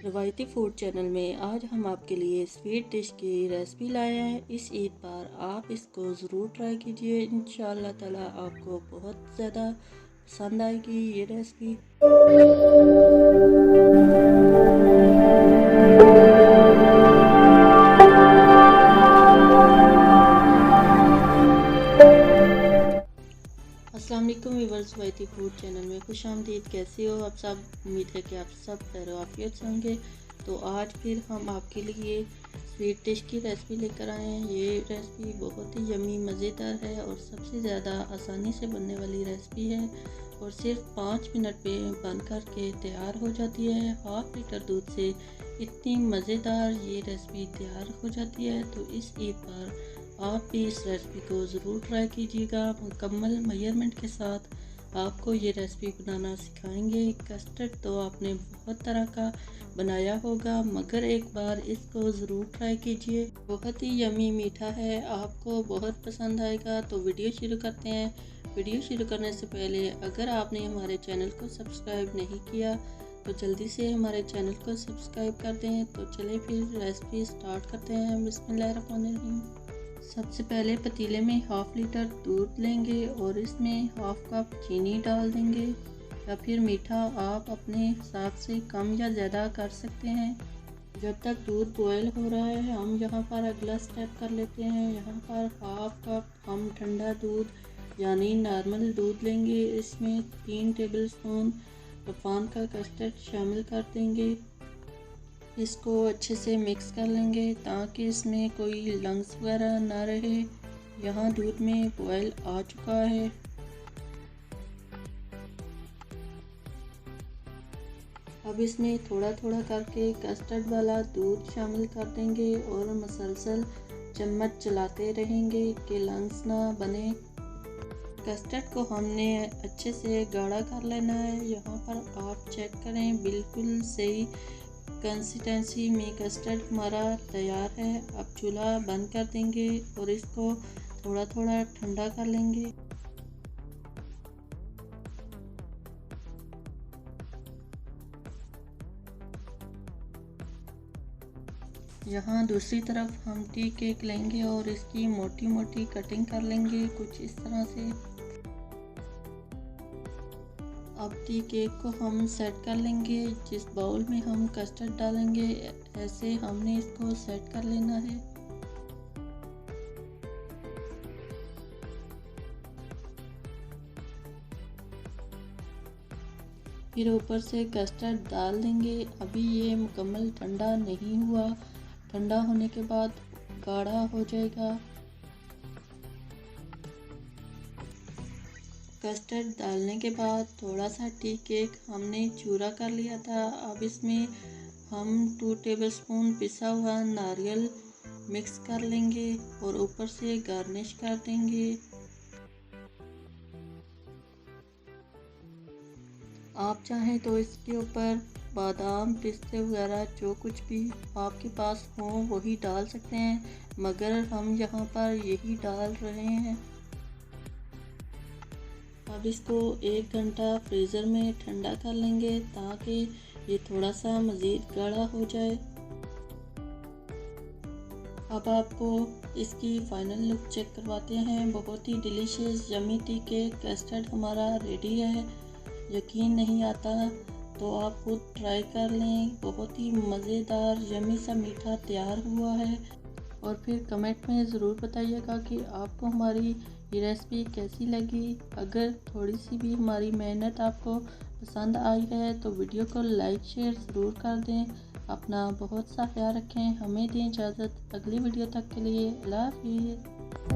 रवायती food channel में आज हम आपके लिए स्वीट डिश की रेसिपी लाए हैं। इस ईद पर आप इसको ज़रूर ट्राई कीजिए। इंशाअल्लाह ताला आपको बहुत ज़्यादा पसंद आएगी ये रेसिपी। अस्सलाम वालेकुम व्यूअर्स, रवायती फूड चैनल में खुशामदीद। कैसे हो आप सब? उम्मीद है कि आप सब खैर आफियत से होंगे। तो आज फिर हम आपके लिए स्वीट डिश की रेसिपी लेकर आए हैं। ये रेसिपी बहुत ही यमी मज़ेदार है और सबसे ज़्यादा आसानी से बनने वाली रेसिपी है और सिर्फ 5 मिनट में बन कर के तैयार हो जाती है। हाफ लीटर दूध से इतनी मज़ेदार ये रेसिपी तैयार हो जाती है। तो इस ईद पर आप भी इस रेसिपी को ज़रूर ट्राई कीजिएगा। मुकम्मल मेजरमेंट के साथ आपको ये रेसिपी बनाना सिखाएंगे। कस्टर्ड तो आपने बहुत तरह का बनाया होगा, मगर एक बार इसको ज़रूर ट्राई कीजिए। बहुत ही यमी मीठा है, आपको बहुत पसंद आएगा। तो वीडियो शुरू करते हैं। वीडियो शुरू करने से पहले अगर आपने हमारे चैनल को सब्सक्राइब नहीं किया तो जल्दी से हमारे चैनल को सब्सक्राइब कर दें। तो चलिए फिर रेसिपी स्टार्ट करते हैं। बिस्मिल्लाहिर्रहमानिर्रहीम। सबसे पहले पतीले में हाफ लीटर दूध लेंगे और इसमें हाफ कप चीनी डाल देंगे, या फिर मीठा आप अपने हिसाब से कम या ज़्यादा कर सकते हैं। जब तक दूध बॉयल हो रहा है हम यहाँ पर अगला स्टेप कर लेते हैं। यहाँ पर हाफ कप हम ठंडा दूध यानी नॉर्मल दूध लेंगे। इसमें 3 टेबलस्पून तूफ़ान का कस्टर्ड शामिल कर देंगे। इसको अच्छे से मिक्स कर लेंगे ताकि इसमें कोई लंग्स वगैरह ना रहे। यहाँ दूध में बॉयल आ चुका है। अब इसमें थोड़ा थोड़ा करके कस्टर्ड वाला दूध शामिल कर देंगे और मसलसल चम्मच चलाते रहेंगे कि लंग्स ना बने। कस्टर्ड को हमने अच्छे से गाढ़ा कर लेना है। यहाँ पर आप चेक करें, बिल्कुल सही कंसिस्टेंसी में कस्टर्ड हमारा तैयार है। अब चूल्हा बंद कर देंगे और इसको थोड़ा थोड़ा ठंडा कर लेंगे। यहाँ दूसरी तरफ हम टी केक लेंगे और इसकी मोटी मोटी कटिंग कर लेंगे कुछ इस तरह से। अब टी केक को हम सेट कर लेंगे। जिस बाउल में हम कस्टर्ड डालेंगे ऐसे हमने इसको सेट कर लेना है। फिर ऊपर से कस्टर्ड डाल देंगे। अभी ये मुकम्मल ठंडा नहीं हुआ, ठंडा होने के बाद गाढ़ा हो जाएगा। कस्टर्ड डालने के बाद थोड़ा सा टी केक हमने चूरा कर लिया था। अब इसमें हम 2 टेबलस्पून पिसा हुआ नारियल मिक्स कर लेंगे और ऊपर से गार्निश कर देंगे। आप चाहें तो इसके ऊपर बादाम, पिस्ते वगैरह जो कुछ भी आपके पास हो वही डाल सकते हैं, मगर हम यहाँ पर यही डाल रहे हैं। अब इसको 1 घंटा फ्रीज़र में ठंडा कर लेंगे ताकि ये थोड़ा सा मज़ीद गाढ़ा हो जाए। अब आपको इसकी फाइनल लुक चेक करवाते हैं। बहुत ही delicious yummy tea cake custard हमारा रेडी है। यकीन नहीं आता तो आप खुद ट्राई कर लें। बहुत ही मज़ेदार यमी सा मीठा तैयार हुआ है। और फिर कमेंट में ज़रूर बताइएगा कि आपको हमारी ये रेसिपी कैसी लगी। अगर थोड़ी सी भी हमारी मेहनत आपको पसंद आई है तो वीडियो को लाइक शेयर ज़रूर कर दें। अपना बहुत सा ख्याल रखें। हमें दें इजाज़त। अगली वीडियो तक के लिए अल्लाह हाफ़िज़।